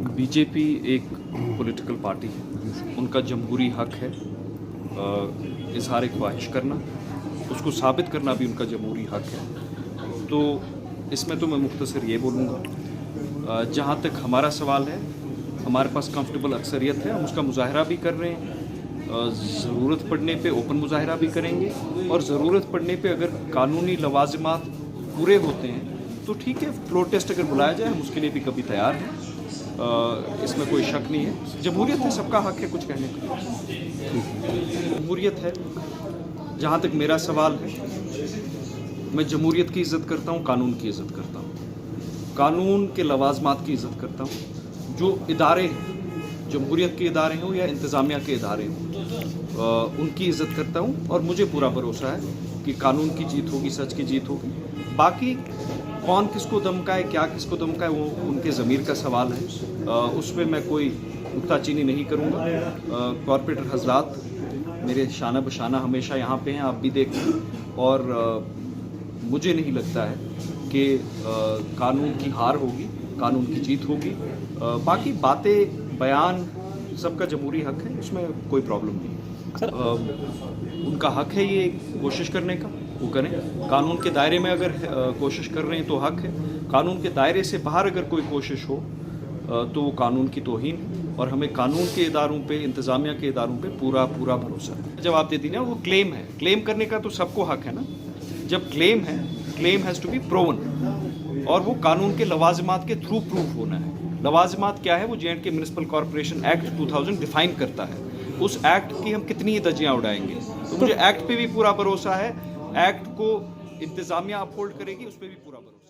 BJP एक political party है, उनका जमहूरी हक है इजहार ख्वाहिश करना, उसको साबित करना भी उनका जमहूरी हक है। तो इसमें तो मैं मुख्तसर ये बोलूँगा, जहाँ तक हमारा सवाल है, हमारे पास कंफर्टेबल अक्सरियत है, हम उसका मुजाहरा भी कर रहे हैं, ज़रूरत पड़ने पे ओपन मुजाहरा भी करेंगे, और ज़रूरत पड़ने पे अगर कानूनी लवाज़िमात पूरे होते हैं तो ठीक है, प्रोटेस्ट अगर बुलाया जाए हम उसके लिए भी कभी तैयार हैं। इसमें कोई शक नहीं है, जमहूरियत है, सबका हक है कुछ कहने का। जमहूरियत है, जहाँ तक मेरा सवाल है, मैं जमहूरियत की इज़्ज़त करता हूँ, कानून की इज़्ज़त करता हूँ, कानून के लवाज़मात की इज़्ज़त करता हूँ। जो इदारे हैं, जमहूरियत के इदारे हों या इंतज़ामिया के इदारे हों, उनकी इज़्ज़त करता हूँ, और मुझे पूरा भरोसा है कि कानून की जीत होगी, सच की जीत होगी। बाकी कौन किसको धमकाए, क्या किसको धमकाए, वो उनके ज़मीर का सवाल है, उस पर मैं कोई नुक्ताचीनी नहीं करूँगा। कॉरपोरेटर हजरात मेरे शाना बशाना हमेशा यहाँ पे हैं, आप भी देखें, और मुझे नहीं लगता है कि कानून की हार होगी, कानून की जीत होगी। बाकी बातें बयान सबका जमहूरी हक है, उसमें कोई प्रॉब्लम नहीं है। उनका हक है ये कोशिश करने का, वो करें। कानून के दायरे में अगर कोशिश कर रहे हैं तो हक है, कानून के दायरे से बाहर अगर कोई कोशिश हो तो वो कानून की तौहीन है, और हमें कानून के इदारों पे, इंतज़ामिया के इदारों पे पूरा भरोसा है। जवाब दे दी ना, वो क्लेम है, क्लेम करने का तो सबको हक है ना। जब क्लेम है, claim has to be proven, और वो कानून के लवाज़िमात के थ्रू प्रूफ होना है। लवाज़िमात क्या है, वो J&K municipal corporation act 2000 define करता है। उस एक्ट की हम कितनी धज्जियाँ उड़ाएंगे, तो मुझे एक्ट पे भी पूरा भरोसा है, एक्ट को इंतज़ामिया अपहोल्ड करेगी, उस पर भी पूरा भरोसा।